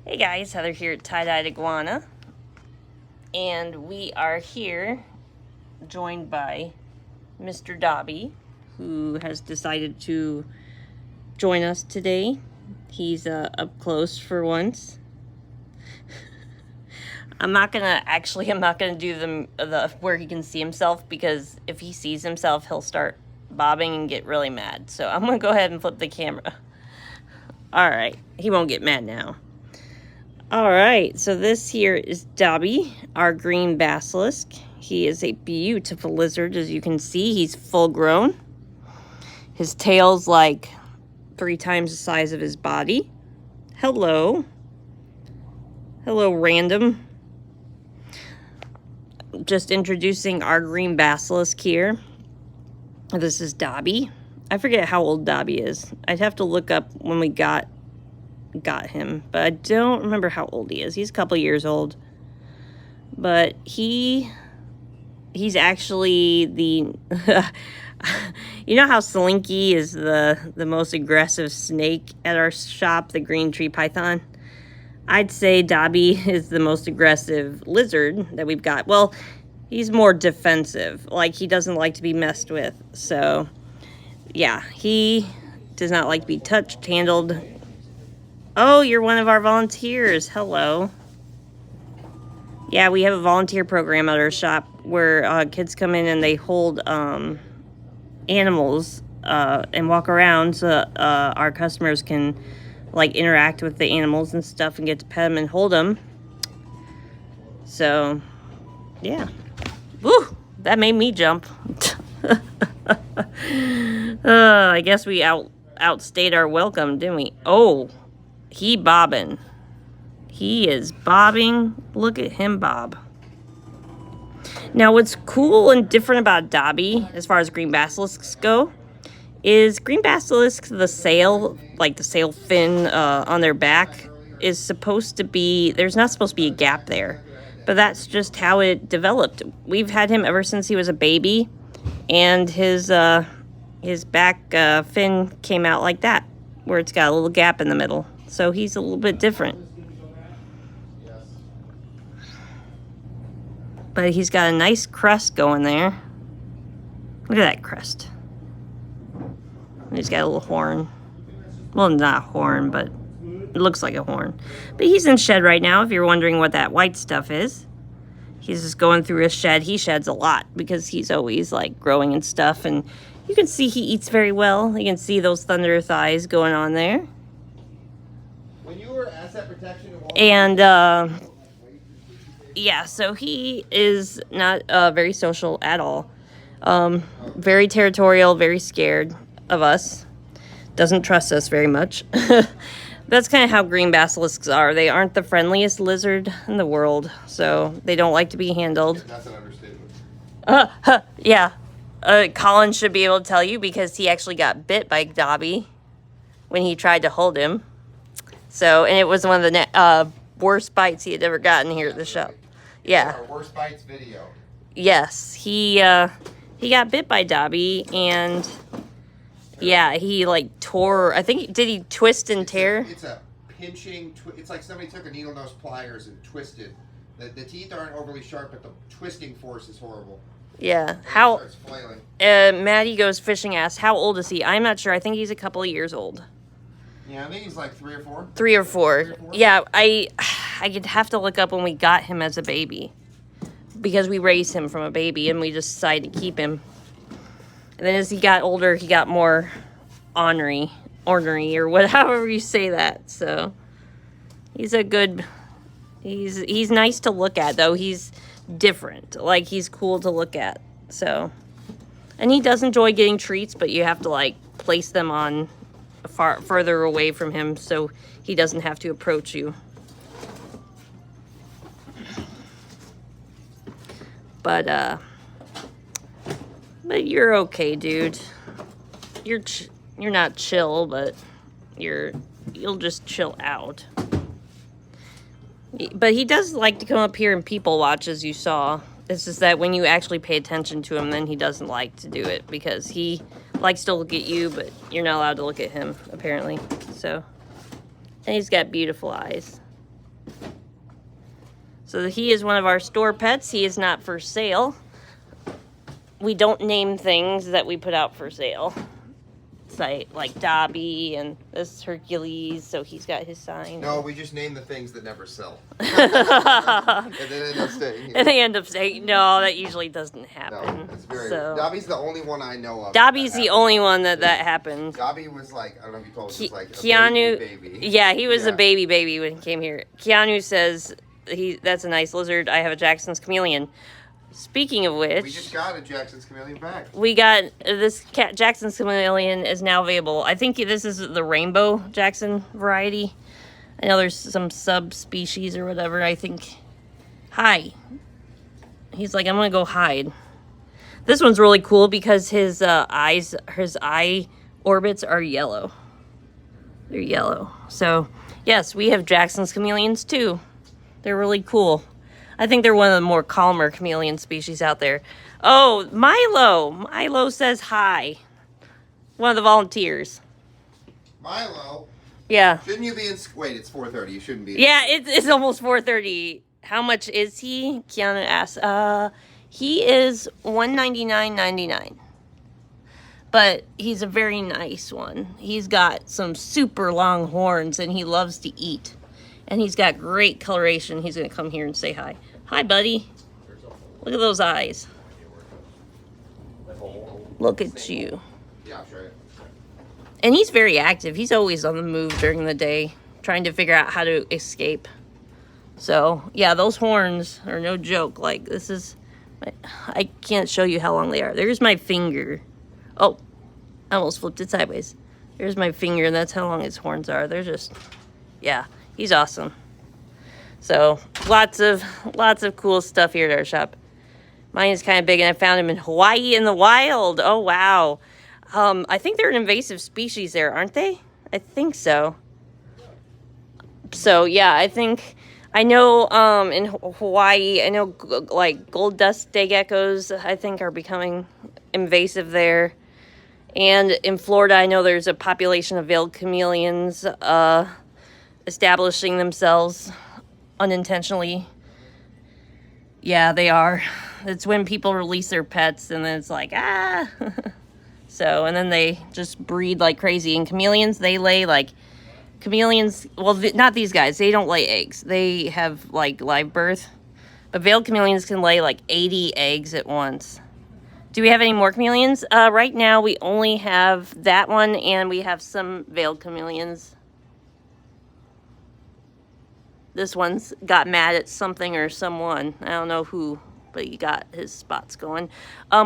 Hey guys, Heather here at Tye-Dyed Iguana, and we are here joined by Mr. Dobby, who has decided to join us today. He's up close for once. I'm not gonna do the where he can see himself, because if he sees himself, he'll start bobbing and get really mad. So I'm gonna go ahead and flip the camera. All right, he won't get mad now. All right, so this here is Dobby, our green basilisk. He is a beautiful lizard. As you can see, he's full grown. His tail's like 3 times the size of his body. Hello. Hello, random. Just introducing our green basilisk here. This is Dobby. I forget how old Dobby is. I'd have to look up when we got him, but I don't remember how old he is. He's a couple years old, but he's actually the you know how Slinky is the most aggressive snake at our shop, the green tree python? I'd say Dobby is the most aggressive lizard that we've got. Well, he's more defensive, like he doesn't like to be messed with. So yeah, he does not like to be touched, handled. Oh, you're one of our volunteers. Hello. Yeah, we have a volunteer program at our shop where kids come in and they hold animals and walk around, so our customers can like interact with the animals and stuff and get to pet them and hold them. So, yeah. Woo! That made me jump. I guess we outstayed our welcome, didn't we? Oh. He bobbing. He is bobbing. Look at him bob. Now, what's cool and different about Dobby, as far as green basilisks go, is green basilisks, the sail, like the sail fin on their back, is supposed to be, there's not supposed to be a gap there. But that's just how it developed. We've had him ever since he was a baby, and his back fin came out like that, where it's got a little gap in the middle. So he's a little bit different. But he's got a nice crest going there. Look at that crest. He's got a little horn. Well, not a horn, but it looks like a horn. But he's in shed right now, if you're wondering what that white stuff is. He's just going through his shed. He sheds a lot because he's always like growing and stuff. And you can see he eats very well. You can see those thunder thighs going on there. And yeah, so he is not very social at all. Very territorial, very scared of us. Doesn't trust us very much. That's kind of how green basilisks are. They aren't the friendliest lizard in the world, so they don't like to be handled. That's an understatement. Yeah. Colin should be able to tell you, because he actually got bit by Dobby when he tried to hold him. So, and it was one of the worst bites he had ever gotten here at the shop. Yeah. Our worst bites video. Yes, he got bit by Dobby, and yeah, he like tore. I think did he twist and tear? It's a pinching. It's like somebody took a needle nose pliers and twisted. The teeth aren't overly sharp, but the twisting force is horrible. Yeah. And How? It starts flailing. Maddie Goes Fishing asked, how old is he? I'm not sure. I think he's a couple of years old. Yeah, I think he's like 3 or 4. 3 or 4. Yeah, I'd have to look up when we got him as a baby, because we raised him from a baby and we just decided to keep him. And then as he got older, he got more ornery, or whatever you say that. So he's a good. He's nice to look at, though. He's different. Like, he's cool to look at. So, and he does enjoy getting treats, but you have to like place them on further away from him so he doesn't have to approach you. But you're okay, dude. You're not chill, but you'll just chill out. But he does like to come up here and people watch, as you saw. It's just that when you actually pay attention to him, then he doesn't like to do it, because he likes to look at you, but you're not allowed to look at him, apparently. So, and he's got beautiful eyes. So he is one of our store pets. He is not for sale. We don't name things that we put out for sale. Like Dobby and this Hercules, so he's got his sign. No, we just name the things that never sell. And then end up staying here. And they end up saying, no, that usually doesn't happen. No, it's very... So, Dobby's the only one I know of. Dobby's the only one that happened. Dobby was like, I don't know if you told us, was like a Keanu, baby. Yeah, he was a baby when he came here. Keanu says, that's a nice lizard. I have a Jackson's Chameleon. Speaking of which, we just got a Jackson's Chameleon back. We got this cat. Jackson's Chameleon is now available. I think this is the rainbow Jackson variety. I know there's some subspecies or whatever. I think. Hi. He's like, I'm gonna go hide. This one's really cool because his eye orbits are yellow. They're yellow. So yes, we have Jackson's Chameleons too. They're really cool. I think they're one of the more calmer chameleon species out there. Oh, Milo. Milo says hi. One of the volunteers. Milo? Yeah. Shouldn't you be in... Wait, it's 4:30. You shouldn't be in... Yeah, it's almost 4:30. How much is he? Keanu asks. He is $199.99. But he's a very nice one. He's got some super long horns, and he loves to eat. And he's got great coloration. He's going to come here and say hi. Hi, buddy. Look at those eyes. Look at you. Yeah, sure. And he's very active. He's always on the move during the day, trying to figure out how to escape. So, yeah, those horns are no joke. Like, this is... I can't show you how long they are. There's my finger. Oh, I almost flipped it sideways. There's my finger, and that's how long his horns are. They're just... Yeah, he's awesome. So, lots of cool stuff here at our shop. Mine is kind of big, and I found him in Hawaii in the wild. Oh, wow. I think they're an invasive species there, aren't they? I think so. So, yeah, I know in Hawaii, I know, like, gold dust day geckos, I think, are becoming invasive there. And in Florida, I know there's a population of veiled chameleons establishing themselves unintentionally. Yeah, they are. It's when people release their pets and then it's like, ah. So, and then they just breed like crazy. And chameleons, they lay like, chameleons, well, not these guys. They don't lay eggs. They have like live birth. But veiled chameleons can lay like 80 eggs at once. Do we have any more chameleons? Right now, we only have that one and we have some veiled chameleons. This one's got mad at something or someone. I don't know who, but he got his spots going.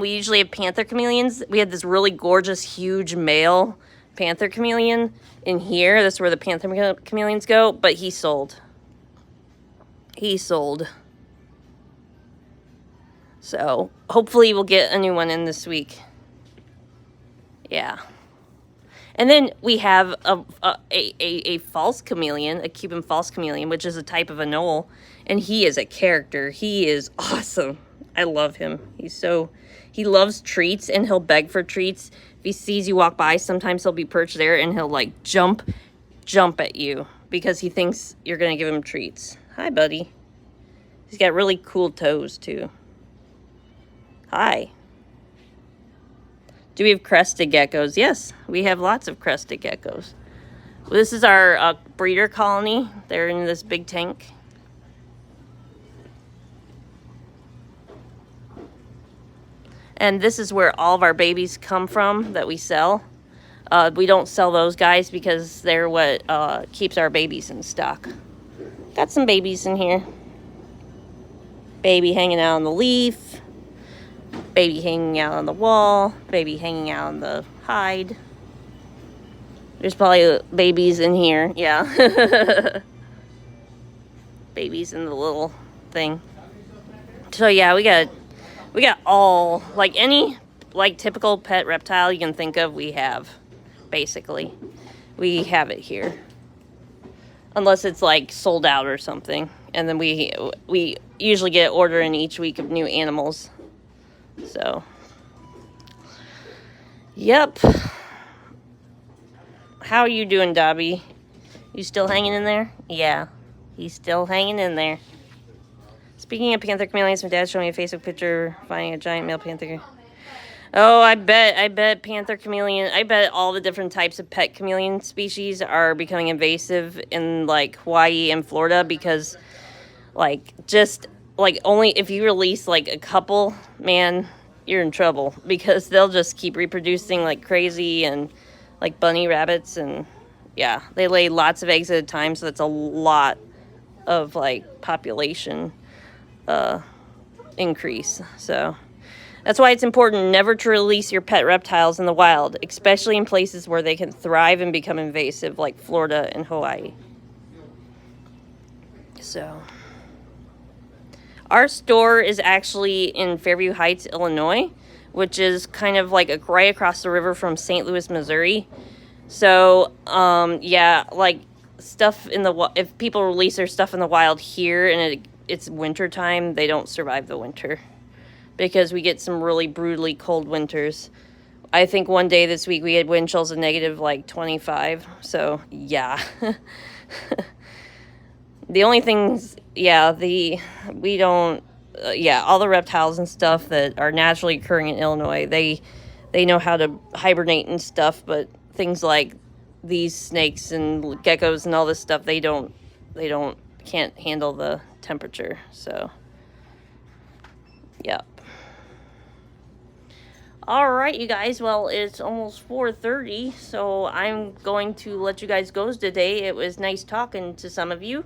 We usually have panther chameleons. We had this really gorgeous, huge male panther chameleon in here. That's where the panther chameleons go, but he sold. He sold. So, hopefully we'll get a new one in this week. Yeah. And then we have a false chameleon, a Cuban false chameleon, which is a type of anole. And he is a character. He is awesome. I love him. He loves treats and he'll beg for treats. If he sees you walk by, sometimes he'll be perched there and he'll like jump at you because he thinks you're going to give him treats. Hi, buddy. He's got really cool toes too. Hi. Do we have crested geckos? Yes, we have lots of crested geckos. This is our breeder colony. They're in this big tank. And this is where all of our babies come from that we sell. We don't sell those guys because they're what keeps our babies in stock. Got some babies in here. Baby hanging out on the leaf. Baby hanging out on the wall. Baby hanging out on the hide. There's probably babies in here. Yeah. Babies in the little thing. So yeah, we got all, like any like typical pet reptile you can think of, we have. Basically. We have it here. Unless it's like sold out or something. And then we usually get an order in each week of new animals. So, yep. How are you doing, Dobby? You still hanging in there? Yeah, He's still hanging in there. Speaking of panther chameleons, my dad showed me a Facebook picture finding a giant male panther. Oh, I bet panther chameleon, I bet all the different types of pet chameleon species are becoming invasive in, like, Hawaii and Florida because, like, just, like, only if you release, like, a couple, man, you're in trouble because they'll just keep reproducing like crazy and, like, bunny rabbits and, yeah, they lay lots of eggs at a time, so that's a lot of, like, population increase, so... That's why it's important never to release your pet reptiles in the wild, especially in places where they can thrive and become invasive, like Florida and Hawaii. So, our store is actually in Fairview Heights, Illinois, which is kind of like right across the river from St. Louis, Missouri. So, yeah, like stuff in the if people release their stuff in the wild here and it's winter time, they don't survive the winter. Because we get some really brutally cold winters. I think one day this week we had wind chills of negative like 25. So, yeah. The only things, yeah, we don't, yeah, all the reptiles and stuff that are naturally occurring in Illinois, they know how to hibernate and stuff, but things like these snakes and geckos and all this stuff, can't handle the temperature. So, yeah. Alright, you guys, well, it's almost 4:30, so I'm going to let you guys go today. It was nice talking to some of you.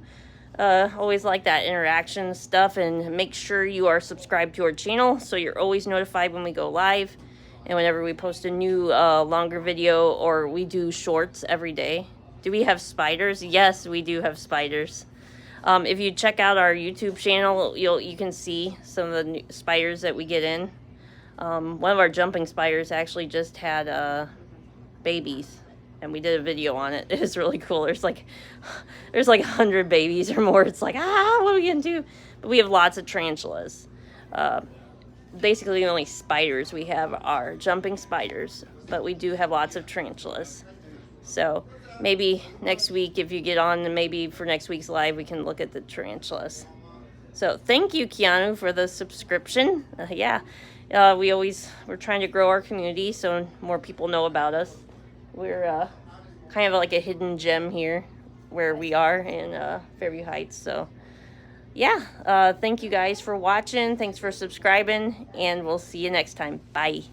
Always like that interaction stuff, and make sure you are subscribed to our channel so you're always notified when we go live and whenever we post a new longer video, or we do shorts every day. Do we have spiders? Yes, we do have spiders. If you check out our YouTube channel, you can see some of the new spiders that we get in. One of our jumping spiders actually just had babies, and we did a video on it. It was really cool. There's like 100 babies or more. It's like, what are we gonna do? But we have lots of tarantulas. Basically the only spiders we have are jumping spiders, but we do have lots of tarantulas. So maybe next week, if you get on, and maybe for next week's live, we can look at the tarantulas. So thank you, Keanu, for the subscription. Yeah. We're trying to grow our community so more people know about us. We're kind of like a hidden gem here where we are in Fairview Heights. So, yeah, thank you guys for watching. Thanks for subscribing, and we'll see you next time. Bye.